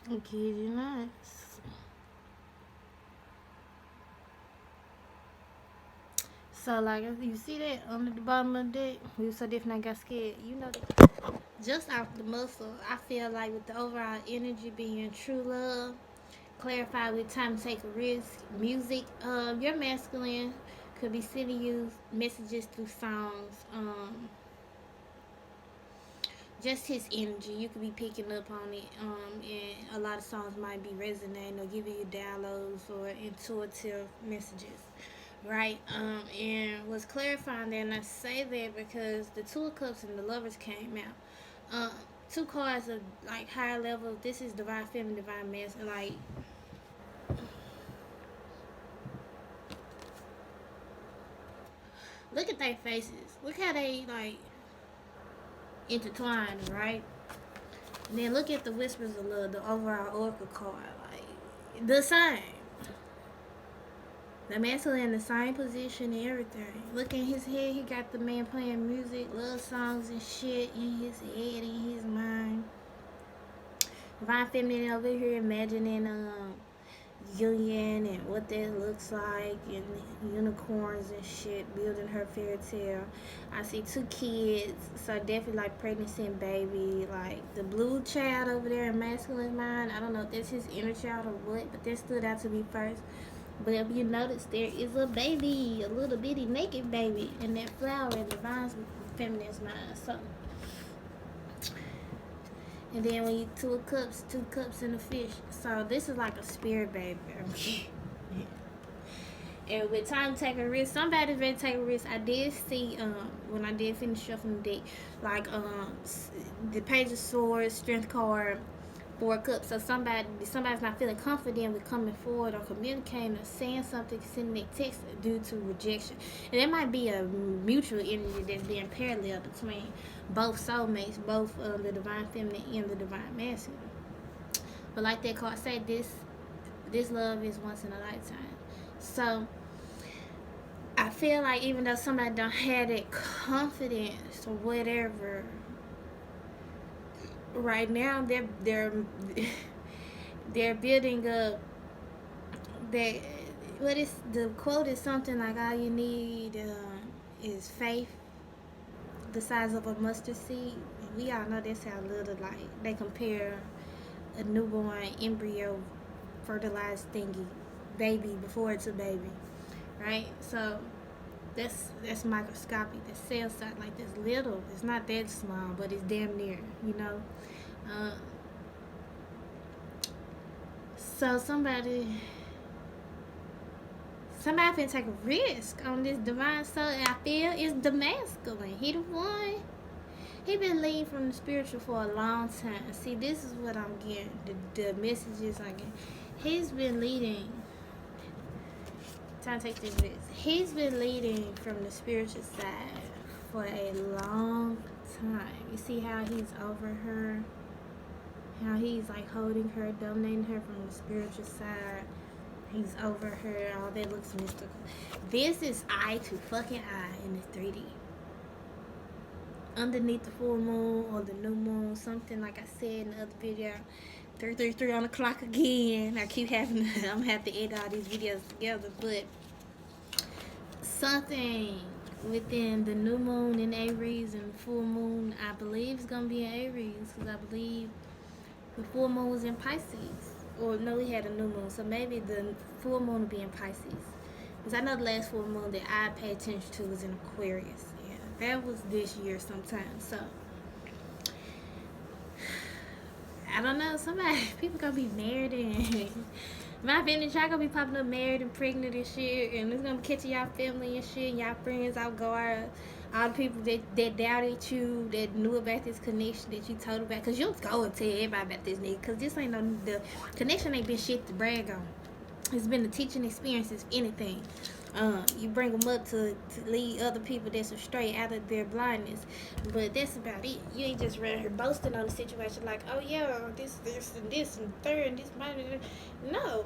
I kid you not. So like you see that under the bottom of the deck, we were so different I got scared. You know that just off the muscle, I feel like with the overall energy being true love, clarify with time to take a risk, music, your masculine could be sending you messages through songs, just his energy. You could be picking up on it, and a lot of songs might be resonating or giving you downloads or intuitive messages, right? And was clarifying that, and I say that because the Two of Cups and the Lovers came out. Two cards of like higher level. This is divine feminine, divine masculine. Like, look at their faces. Look how they like intertwined, right? And then look at the whispers of love, the overall oracle card, like the same. The masculine in the same position and everything. Look in his head, he got the man playing music, love songs and shit in his head, in his mind. Divine feminine over here imagining union and what that looks like and unicorns and shit, building her fairy tale. I see two kids, so definitely like pregnancy and baby. Like the blue child over there in masculine mind, I don't know if that's his inner child or what, but that stood out to me first. But if you notice, there is a baby, a little bitty naked baby in that flower in divine feminine's mind. So, and then when you two cups in the fish. So this is like a spirit baby. And with time take a risk, somebody's ready to take a risk. I did see when I did finish shuffling the deck, like the Page of Swords, Strength card, Four of Cups. So somebody's not feeling confident with coming forward or communicating or saying something, sending a text due to rejection. And there might be a mutual energy that's being parallel between both soulmates, both the divine feminine and the divine masculine. But like that card say, this love is once in a lifetime. So I feel like even though somebody don't have that confidence or whatever, right now they're building up that. What is the quote? Is something like all you need is faith, the size of a mustard seed. And we all know that's how little like they compare a newborn embryo fertilized thingy baby before it's a baby, right? So that's microscopic. That cell size like this little. It's not that small, but it's damn near. You know. Uh, so somebody can take a risk on this divine soul. I feel it's the masculine. He the one. He been leading from the spiritual for a long time. See, this is what I'm getting. The messages I get. He's been leading. Time to take this risk. He's been leading from the spiritual side for a long time. You see how he's over her, how he's like holding her, dominating her from the spiritual side. He's over her. All that looks mystical. This is eye to fucking eye in this 3D. Underneath the full moon or the new moon, something like I said in the other video. 333 on the clock again. I keep having to, I'm gonna have to edit all these videos together, but something within the new moon in Aries and the full moon, I believe is gonna be in Aries because I believe the full moon was in Pisces. Or no, we had a new moon, so maybe the full moon will be in Pisces. Because I know the last full moon that I paid attention to was in Aquarius. Yeah, that was this year sometime. So I don't know. Somebody, people gonna be married and my opinion, y'all gonna be popping up married and pregnant and shit, and it's gonna be catching y'all family and shit, and y'all friends out go out. All the people that doubted you, that knew about this connection that you told about, cause you'll go and tell everybody about this nigga, cause this ain't no the connection ain't been shit to brag on. It's been a teaching experience, if anything. You bring them up to lead other people that's astray out of their blindness, but that's about it. You ain't just around here boasting on the situation like, oh yeah, this and third and this minor. No,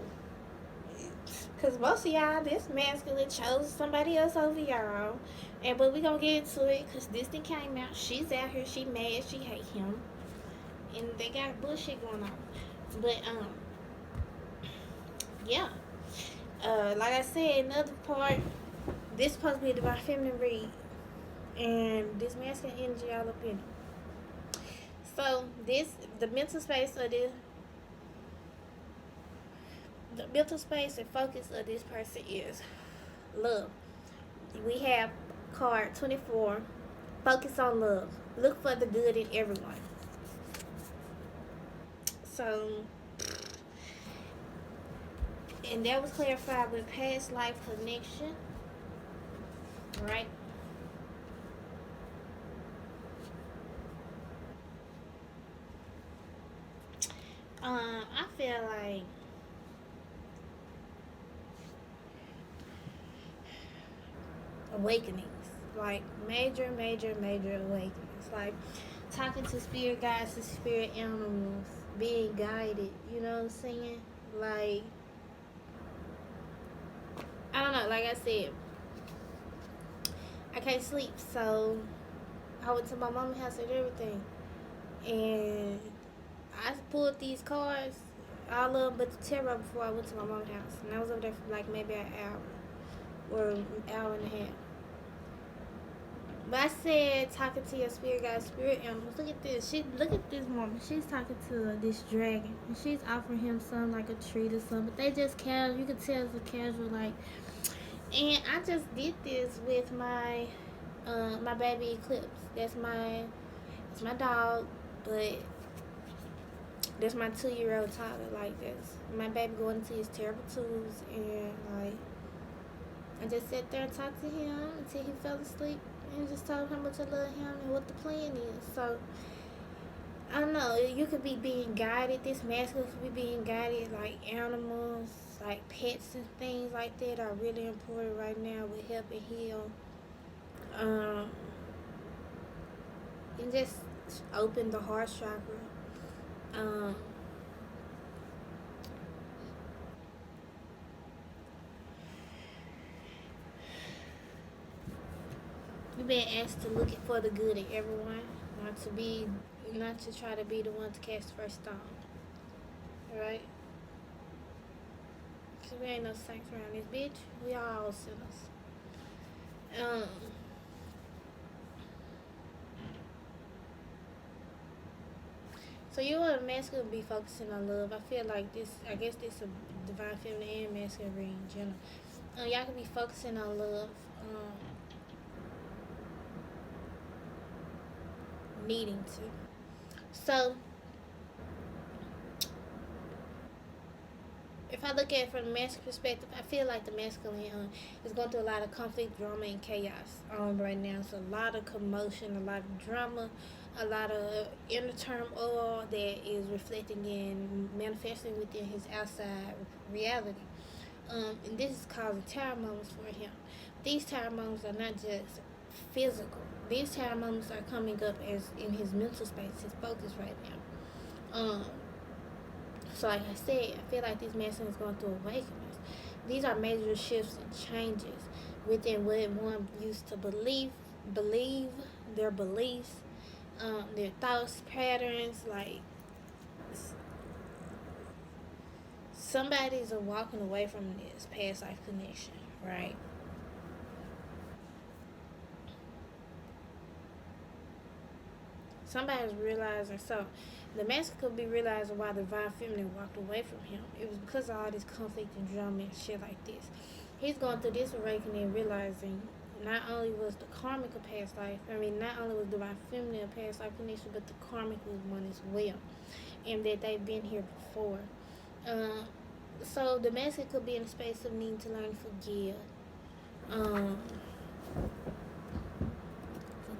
because most of y'all, this masculine chose somebody else over y'all, and but we gonna get into it because this thing came out. She's out here, she mad, she hate him, and they got bullshit going on. But yeah. Like I said, another part. This supposed to be about feminine read, and this masculine energy all up in it. So this the mental space of this the mental space and focus of this person is love. We have card 24. Focus on love. Look for the good in everyone. So, and that was clarified with past life connection, right? I feel like awakenings, like major awakenings, like talking to spirit guides and spirit animals, being guided. You know what I'm saying? Like I don't know. Like I said, I can't sleep, so I went to my mom's house and everything, and I pulled these cards, all of them but the tarot before I went to my mom's house, and I was over there for like maybe an hour or an hour and a half. But I said, talking to your spirit guide, spirit animals. Look at this. Look at this woman. She's talking to this dragon, and she's offering him something like a treat or something. But they just casual. You can tell it's a casual like. And I just did this with my baby Eclipse. That's my dog, but that's my 2 year old toddler. Like this, my baby going into his terrible twos, and like I just sat there and talked to him until he fell asleep, and just told him how much I love him and what the plan is. So I don't know. You could be being guided. This masculine could be being guided, like animals, like pets and things like that are really important right now with helping heal. Um, and just open the heart chakra. Um, We've been asked to look for the good in everyone, not to try to be the one to cast the first stone. Alright? Cause we ain't no saints around this bitch. We all sinners. Um, so you and masculine be focusing on love. I feel like this. I guess this a divine feminine and masculine reading in general. Y'all can be focusing on love. Needing to. So if I look at it from the masculine perspective, I feel like the masculine is going through a lot of conflict, drama, and chaos right now. So a lot of commotion, a lot of drama, a lot of inner turmoil that is reflecting and manifesting within his outside reality. And this is causing tower moments for him. These tower moments are not just physical. These tower moments are coming up as in his mental space, his focus right now. So like I said, I feel like this masculine is going through awakenings. These are major shifts and changes within what one used to believe their beliefs, their thoughts, patterns. Like somebody's walking away from this past life connection, right? Somebody's realizing. So the masculine could be realizing why the divine feminine walked away from him. It was because of all this conflict and drama and shit like this. He's going through this awakening, realizing not only was the karmic a past life, not only was divine feminine a past life connection, but the karmic was one as well, and that they've been here before. Uh, so the masculine could be in a space of needing to learn to forgive. Um,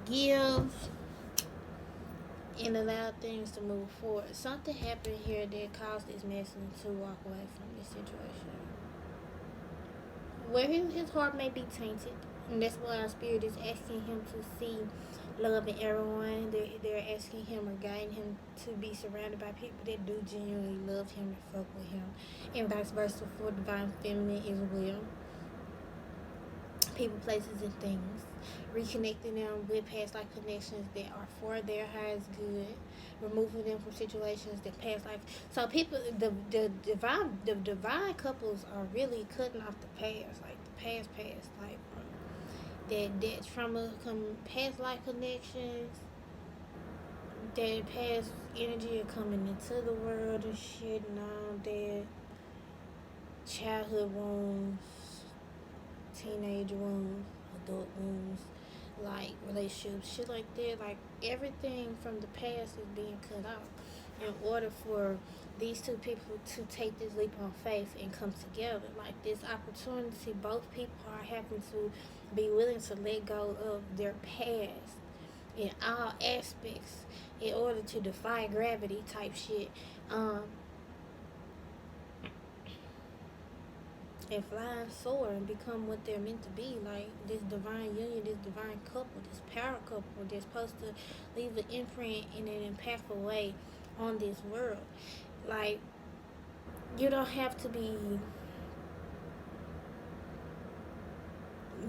Forgive and allow things to move forward. Something happened here that caused this masculine to walk away from this situation. Where his heart may be tainted, and that's why our spirit is asking him to see love in everyone. They're asking him or guiding him to be surrounded by people that do genuinely love him and fuck with him, and vice versa for divine feminine as well. people, places, and things, reconnecting them with past life connections that are for their highest good, removing them from situations that past life. So people, the divine couples are really cutting off the past, like the past, like that trauma, come past life connections, that past energy are coming into the world and shit, and all that childhood wounds, teenage wounds, adult wounds, like relationships, shit like that. Like everything from the past is being cut off in order for these two people to take this leap of faith and come together. Like this opportunity, both people are having to be willing to let go of their past in all aspects in order to defy gravity type shit. Um, and fly and soar and become what they're meant to be. Like this divine union, this divine couple, this power couple that's supposed to leave an imprint in an impactful way on this world. Like you don't have to be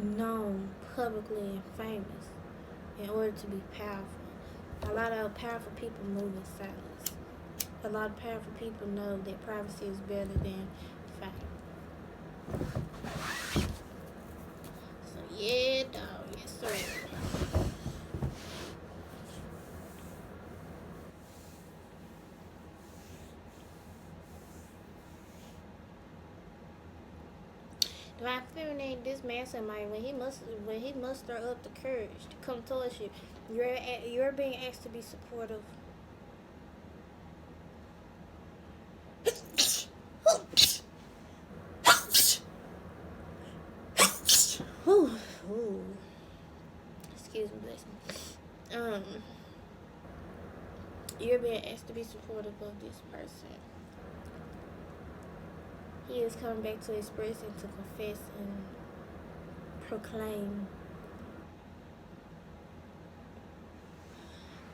known publicly and famous in order to be powerful. A lot of powerful people move in silence. A lot of powerful people know that privacy is better than fame. So yeah, dog, yes sir. Divine feminine, this mastermind, when he muster up the courage to come towards you, you're being asked to be supportive. Whew, ooh. Excuse me, bless me. You're being asked to be supportive of this person. He is coming back to express and to confess and proclaim.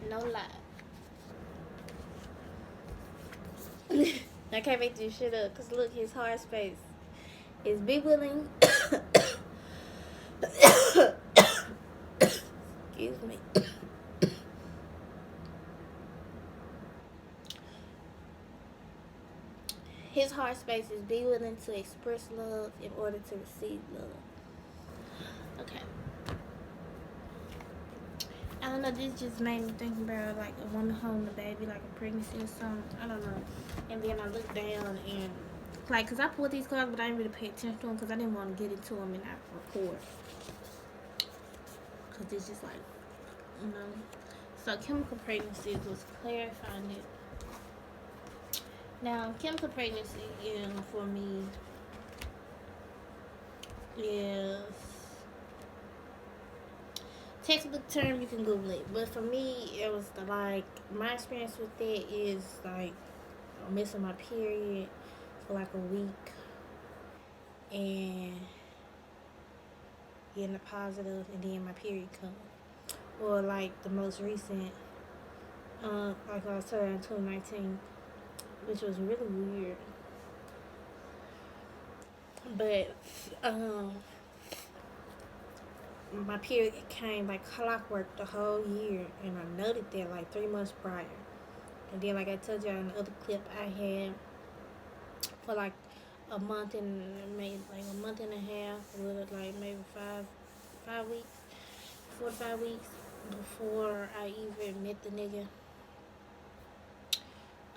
No lie. I can't make this shit up because look, his hard space is be willing. Excuse me. His heart space is be willing to express love in order to receive love. Okay. I don't know, this just made me think about like a woman holding a baby, like a pregnancy or something. I don't know. And then I looked down and, like, because I pulled these cards, but I didn't really pay attention to them because I didn't want to get into them and not record. Because it's just like, you know. So, chemical pregnancy was clarifying it. Now, chemical pregnancy, for me, is textbook term, you can Google it. But for me, it was like, my experience with that is like missing my period for like a week and getting a positive, and then my period come. Or like the most recent, like I was telling in 2019, which was really weird. But my period came like clockwork the whole year, and I noted that like 3 months prior. And then, like I told y'all in the other clip, I had for like a month and maybe like a month and a half, or like maybe 5 weeks, 4 to 5 weeks before I even met the nigga.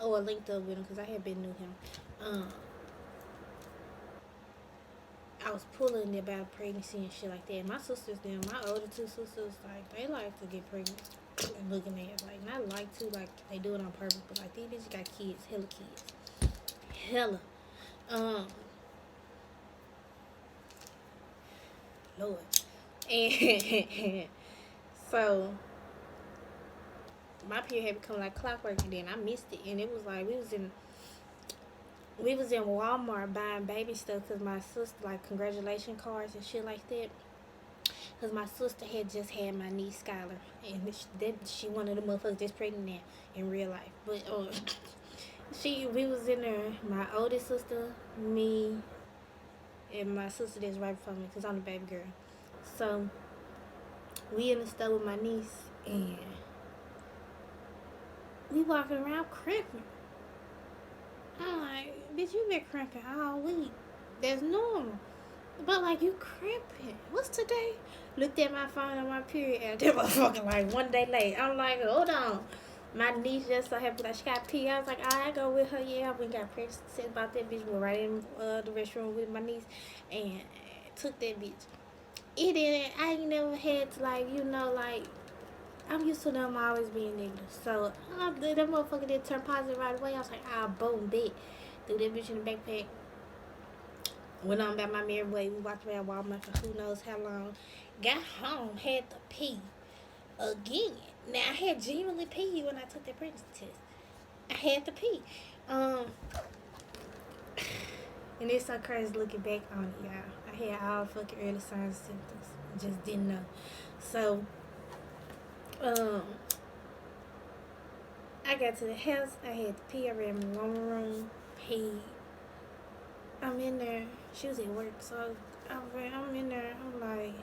Oh, I linked up with him because I had been knew him. I was pulling about pregnancy and shit like that. My sisters, my older two sisters, like they like to get pregnant and looking at it. Like not like to, like they do it on purpose, but like these bitches got kids, hella. Um, Lord, and so my period had become like clockwork, and then I missed it, and it was like we was in Walmart buying baby stuff because my sister, like congratulation cards and shit like that. Because my sister had just had my niece Skylar, and she one of the motherfuckers that's pregnant now in real life. But we was in there, my oldest sister, me, and my sister that's right before me, because I'm the baby girl. So we in the store with my niece, and we walking around crimping. I'm like, bitch, you been crimping all week. That's normal. But like, you crimping. What's today? Looked at my phone on my period, and that motherfucker like 1 day late. I'm like, hold on. My niece just so happy that she got pee. I was like, I go with her. Yeah, we got pregnant about that bitch. Went right in the restroom with my niece and took that bitch. It didn't. I ain't never had to like, like, I'm used to them always being negative. So that motherfucker did turn positive right away. I was like, boom, bit. Threw that bitch in the backpack. Went on about my merry way. We walked around Walmart for who knows how long. Got home, had to pee again. Now I had genuinely pee when I took that pregnancy test. I had to pee. And it's so crazy looking back on it, y'all. I had all fucking early signs and symptoms. Just didn't know. So, I got to the house. I had to pee. I ran in my mama room. Peed. I'm in there. She was at work, so I'm in there. I'm like,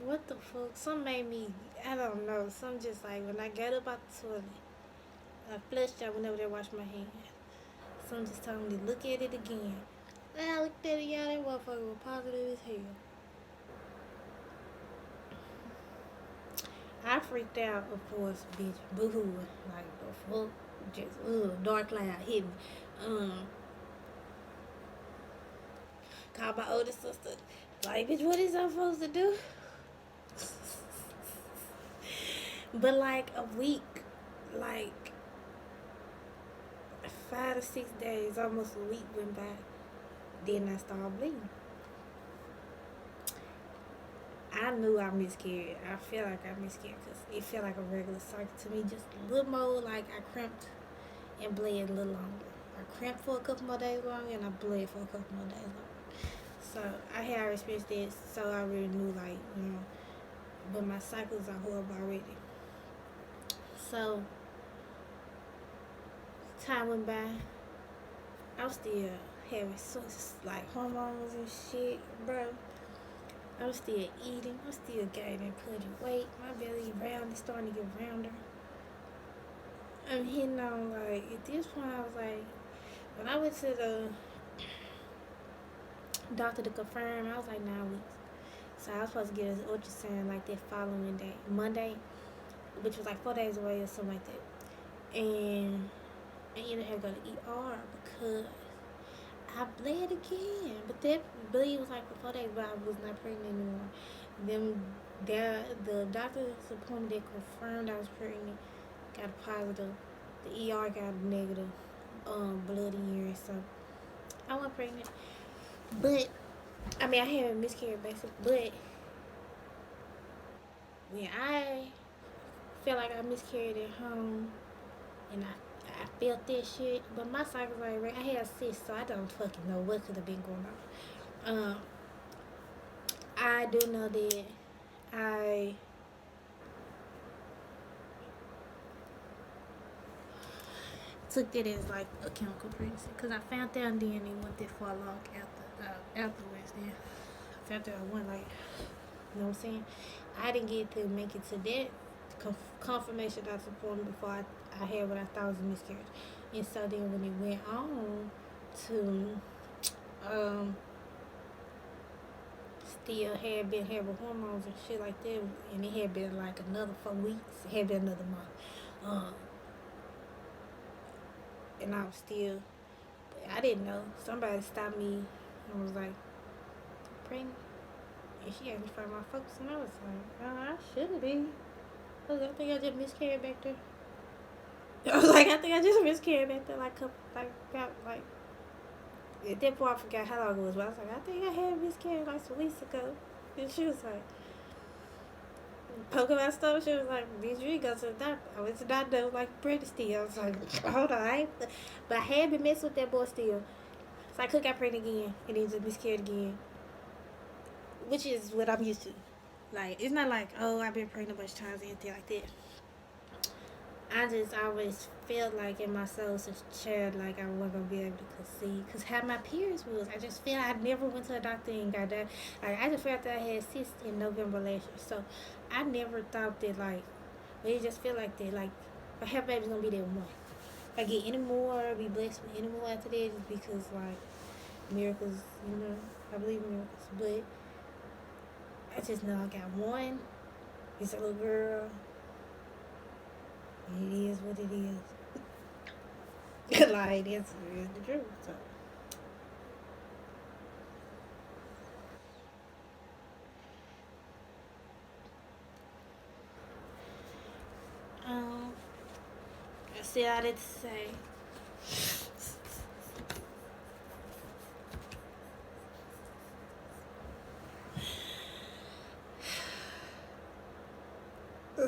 what the fuck? Some made me, I don't know. Some just like, when I got up out the toilet, I flushed out whenever they washed my hands. Some just told me to look at it again. And I looked at it, y'all. That motherfucker was positive as hell. I freaked out, of course, bitch. Boo-hoo. Like, the fuck? Just, dark cloud hit me. Called my older sister. Like, bitch, what is I supposed to do? But, like, a week, like, 5 to 6 days, almost a week went by. Then I started bleeding. I knew I miscarried. I feel like I miscarried because it felt like a regular cycle to me. Just a little more, like I cramped and bled a little longer. I cramped for a couple more days longer and I bled for a couple more days longer. So I had already experienced that, so I already knew, like, but my cycles are horrible already. So time went by. I'm still having like hormones and shit, bro. I'm still eating. I'm still gaining putty weight. My belly round is starting to get rounder. I'm hitting on, like, at this point I was like, when I went to the doctor to confirm, I was like 9 weeks. So I was supposed to get an ultrasound like that following day, Monday, which was like 4 days away or something like that. And I ended up having to go to ER because I bled again. But that bleed was like for 4 days, but I was not pregnant anymore. The doctor's appointment that confirmed I was pregnant got a positive. The ER got a negative blood urine, so I wasn't pregnant. But I mean, I haven't miscarried basically. But when I felt like I miscarried at home, and I felt that shit, but my cycles like right. I had a cyst, so I don't fucking know what could have been going on. I do know that I took that as like a chemical pregnancy because I found out then it went that far long afterwards. Then I found out I went like, you know what I'm saying? I didn't get to make it to that confirmation doctor's appointment before I had what I thought was a miscarriage. And so then when it went on to still had been having hormones and shit like that, and it had been like another 4 weeks, it had been another month. And I was still, I didn't know. Somebody stopped me and was like, pregnant? And she asked me for my folks, and I was like, I shouldn't be. I think I just miscarried back there. I was like, I think I just miscarried back there, like at that point I forgot how long it was, but I was like, I think I had miscarried like some weeks ago. And she was like, poking my stomach, she was like, bitch, you ain't go to the doctor. I went to the doctor, like, pregnancy. I was like, hold on, but I had been messing with that boy still. So I could got pregnant again, and then just miscarried again. Which is what I'm used to. Like, it's not like, oh, I've been pregnant a bunch of times or anything like that. I just always felt like in my soul since a child, like I wasn't gonna be able to conceive. Cause how my periods was, I just feel I never went to a doctor and got that. Like I just felt that I had cysts in November last year, so I never thought that like, but it just feel like that. Like my hair baby's gonna be that one. If I get any more, be blessed with any more after that, just because like miracles, you know, I believe in miracles. But I just know I got one. It's a little girl. And it is what it is. Like that's the truth. So um, I see all that to say.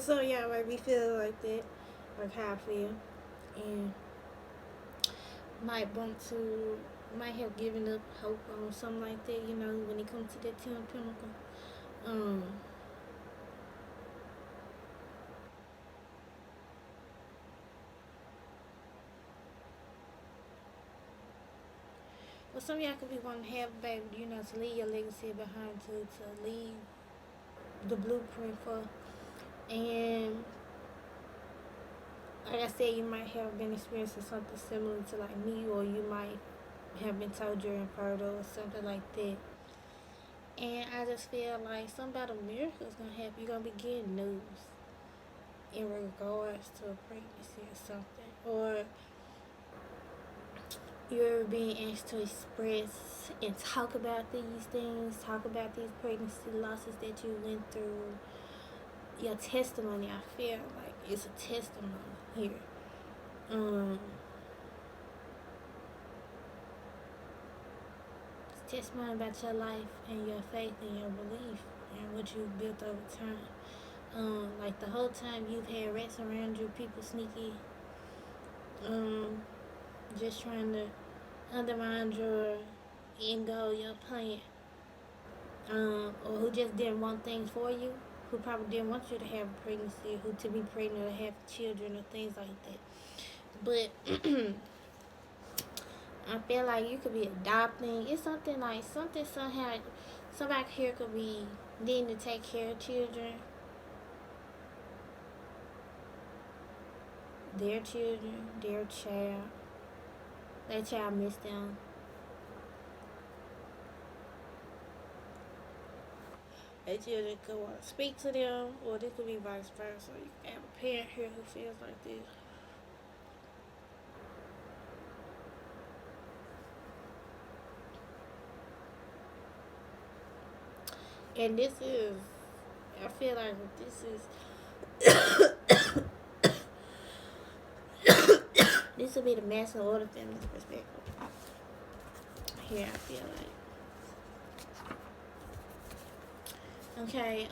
So yeah, make me feel like that, like how I feel, and might have given up hope on something like that. You know, when it comes to that 10 pinnacle. Um, well, some of y'all could be wanting to have a baby, you know, to leave your legacy behind, to leave the blueprint for, and like I said, you might have been experiencing something similar to like me, or you might have been told you're infertile or something like that. And I just feel like some about a miracle is gonna happen. You're gonna be getting news in regards to a pregnancy or something, or you're being asked to express and talk about these things, talk about these pregnancy losses that you went through. Your testimony, I feel like it's a testimony here. Um, it's testimony about your life and your faith and your belief and what you've built over time. Like the whole time you've had rats around you, people sneaky, um, just trying to undermine your end goal, your plan, or who just didn't want things for you, who probably didn't want you to have a pregnancy, who to be pregnant or have children or things like that. But I feel like you could be adopting. It's something like something somehow somebody here could be needing to take care of children, their children, their child. That child missed them. That children could want to speak to them, or this could be vice versa. You can have a parent here who feels like this. And this is, I feel like this will be the masculine or the feminine perspective. Here, I feel like. Okay,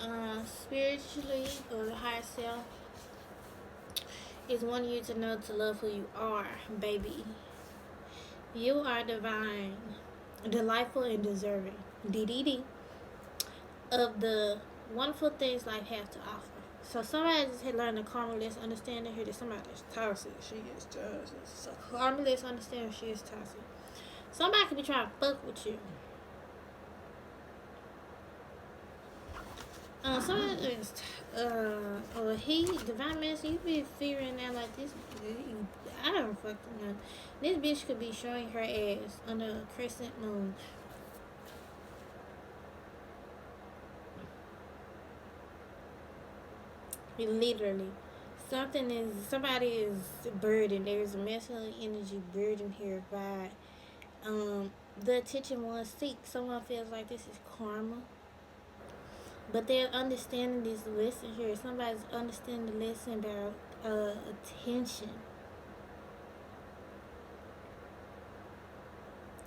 spiritually, or the higher self, is wanting you to know to love who you are, baby. You are divine, delightful, and deserving. DDD. Of the wonderful things life has to offer. So somebody just had learned a karma lesson, understanding here that somebody is toxic. She is toxic. So karma lesson, understanding she is toxic. Somebody could be trying to fuck with you. Somebody is, or he, divine master, you be figuring out like this. I don't fucking know. This bitch could be showing her ass under a crescent moon. Literally. Somebody is burdened. There's a masculine energy burden here by the attention one seeks. Someone feels like this is karma. But they're understanding this lesson here. Somebody's understanding the lesson about attention.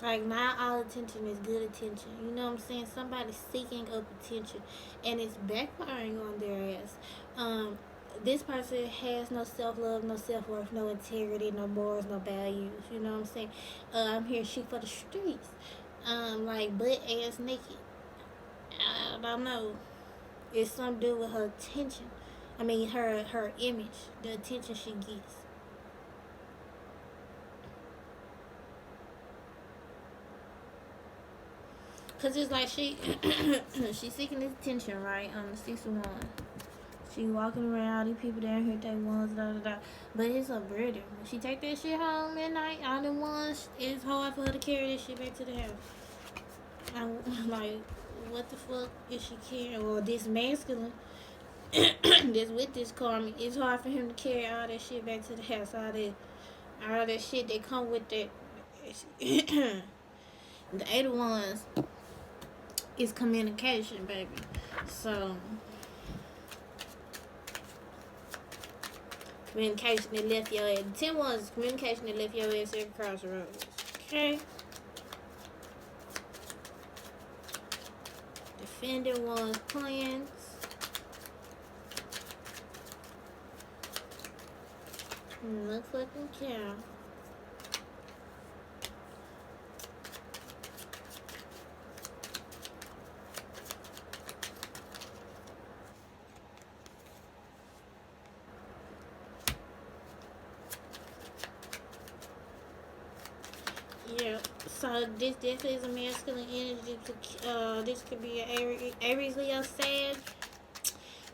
Like, not all attention is good attention. You know what I'm saying? Somebody's seeking up attention, and it's backfiring on their ass. This person has no self-love, no self-worth, no integrity, no morals, no values. You know what I'm saying? I'm here shoot for the streets. Like, butt ass naked. I don't know. It's something to do with her attention. I mean, her image, the attention she gets. Cause it's like she's seeking this attention, right? On the 61. She walking around, all these people down here, they ones, da da da. But it's a burden. When she take that shit home at night, all them ones, it's hard for her to carry this shit back to the house. I'm like, what the fuck is she carrying? Well, this masculine that's with this karma, it's hard for him to carry all that shit back to the house. All that shit that come with that. The 81s is communication, baby. So communication that left your ass. The 10 ones is communication that left your ass at the crossroads. Okay? Defending one's plans. No fucking cow. Yeah, so this definitely is a masculine energy. This could be an Aries, Leo, Sag,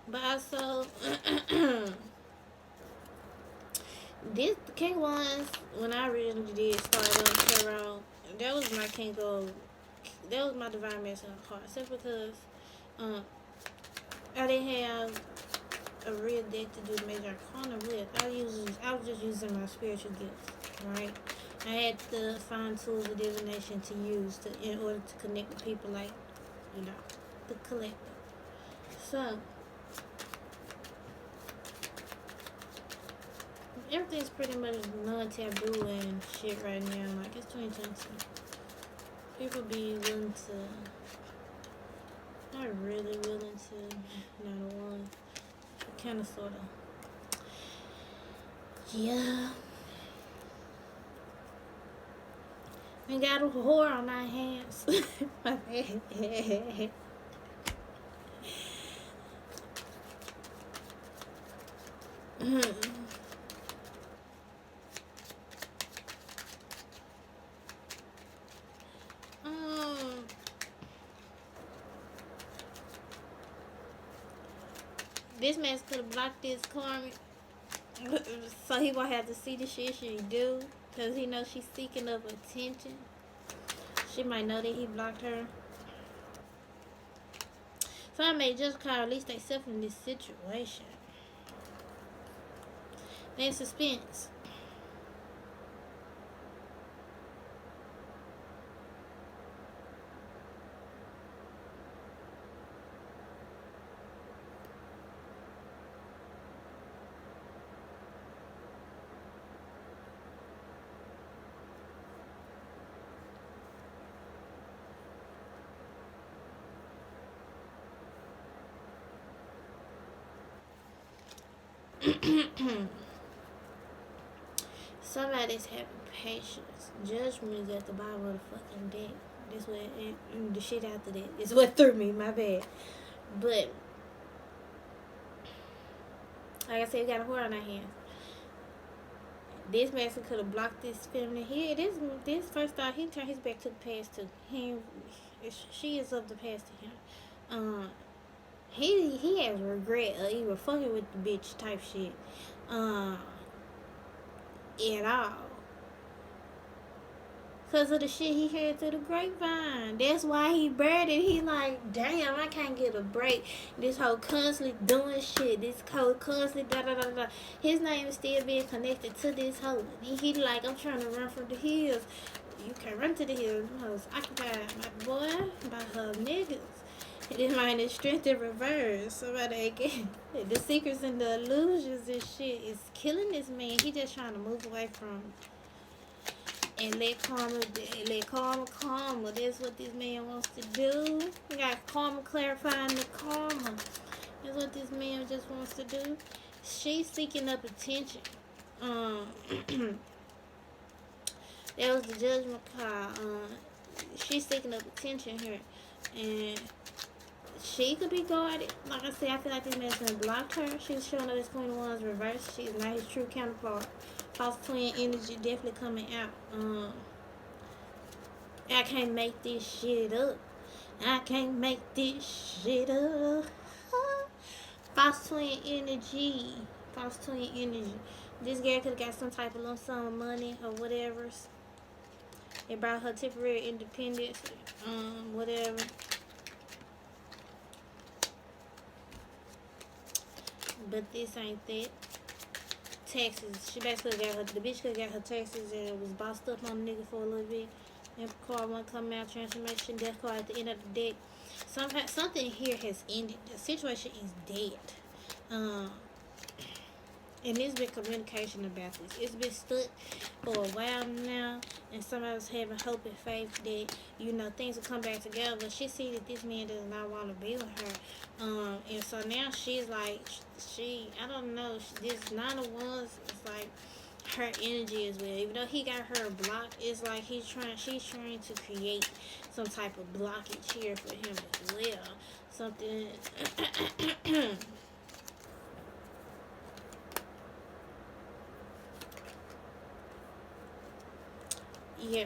but also this King ones. When I originally did start on tarot, that was my king of, that was my divine masculine card. Simply because I didn't have a real deck to do the major arcana with. I was just using my spiritual gifts, right? I had to find tools of divination to use in order to connect with people like, you know, the collective. So everything's pretty much non-taboo and shit right now. Like, it's 2020. People be willing to, not really willing to, not one, kind of, sort of. Yeah. We got a whore on our hands. This man could have blocked this karmic, so he won't have to see the shit she do, because he knows she's seeking of attention. She might know that he blocked her. Some may just call release themselves in this situation. They're in suspense. Somebody's having patience. Judgment is at the bottom of the fucking deck. That's what the shit after that is what threw me. My bad. But like I said, we got a whore on our hands. This man could have blocked this family here. This first off, he turned his back to the past too. She is of the past to him. He has regret of even fucking with the bitch type shit. At all. Because of the shit he heard through the grapevine. That's why he buried it. He like, damn, I can't get a break. This whole constantly doing shit. This whole constantly da da da da. His name is still being connected to this hoe. He like, I'm trying to run from the hills. You can't run to the hills. Them hoes occupied, my boy, by her niggas. This mind is strength in reverse. Somebody again. The secrets and the illusions and shit is killing this man. He just trying to move away from and let karma. That's what this man wants to do. We got karma clarifying the karma. That's what this man just wants to do. She's seeking up attention. That was the judgment call. She's seeking up attention here, and she could be guarded. Like I said, I feel like this man's gonna block her. She's showing up as Queen of Wands reversed. She's not his true counterpart. False twin energy definitely coming out. I can't make this shit up. I can't make this shit up. False twin energy. False twin energy. This girl could have got some type of lump sum of money or whatever. It brought her temporary independence. Whatever. But this ain't that. Taxes. She basically got her. The bitch could have got her taxes and was bossed up on the nigga for a little bit. Emperor card won't come out. Transformation. Death card at the end of the deck. Something here has ended. The situation is dead. And there's been communication about this. It's been stuck for a while now, and somebody was having hope and faith that, you know, things will come back together. But she see that this man does not want to be with her, and so now she's like, I don't know. This 9 of Wands is like her energy as well. Even though he got her blocked, it's like she's trying to create some type of blockage here for him as well. Something. Yeah,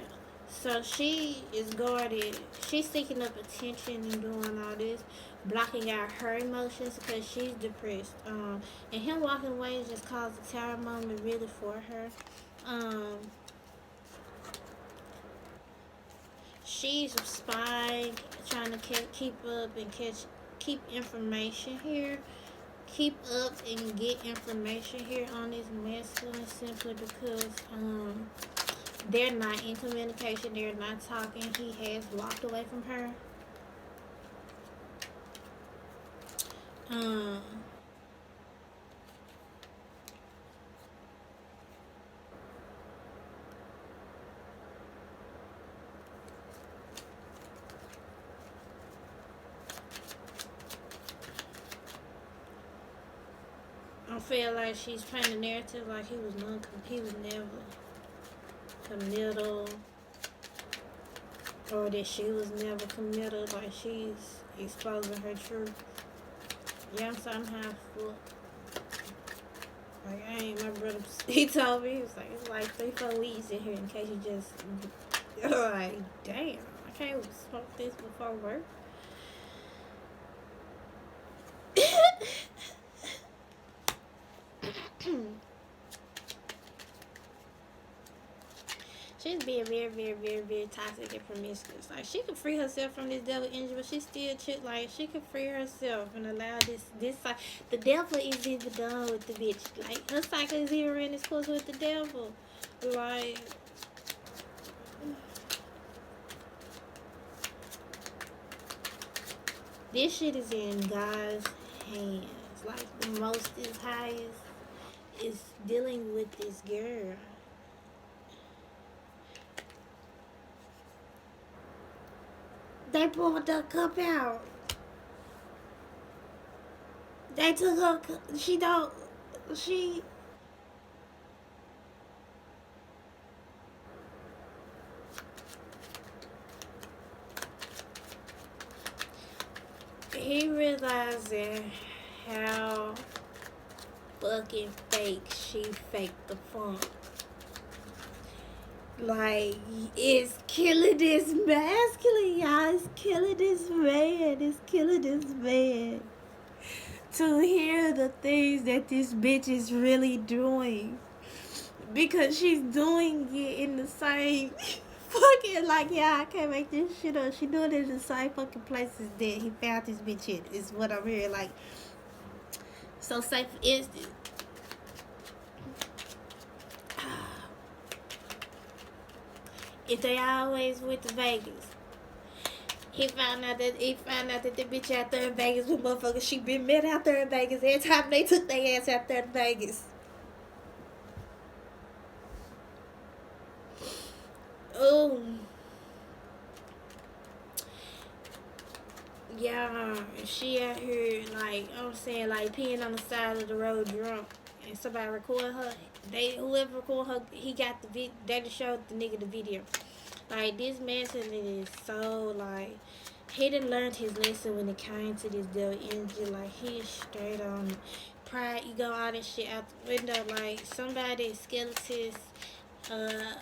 so she is guarded. She's seeking up attention and doing all this, blocking out her emotions because she's depressed. And him walking away just caused a tower moment really for her. She's spying, trying to keep up and keep information here. Keep up and get information here on this masculine simply because they're not in communication. They're not talking. He has walked away from her. I feel like she's playing the narrative like he was never committal, or that she was never committed, like she's exposing her truth. Yeah, I'm somehow full. Like, I ain't, my brother, he told me, he was like, it's like 3-4 weeks in here in case you just, like, damn, I can't smoke this before work. She's being very, very, very, very toxic and promiscuous. Like, she could free herself from this devil energy, but she still like, she could free herself and allow this like, the devil is even done with the bitch. Like, her cycle is even in its course with the devil. Like, this shit is in God's hands. Like, the most is highest is dealing with this girl. They pulled the cup out. They took her. She. He realizing how fucking fake she faked the funk. Like, it's killing this masculine, y'all. It's killing this man. It's killing this man. To hear the things that this bitch is really doing. Because she's doing it in the same fucking, like, yeah, I can't make this shit up. She doing it in the same fucking places that he found this bitch in. Is what I'm hearing. Like, so say for instance, if they always went to Vegas, he found out that the bitch out there in Vegas with motherfuckers she been met out there in Vegas. Every time they took their ass out there in Vegas. Oh. Yeah, she out here, like, I'm saying, like, peeing on the side of the road drunk. And somebody record her. Whoever record her, he got the they just showed the nigga the video. Like, this man is so, like, he done learned his lesson when it came to this devil energy. Like, he's straight on it. Pride, ego, all that shit out the window. Like, somebody, skeletons, uh,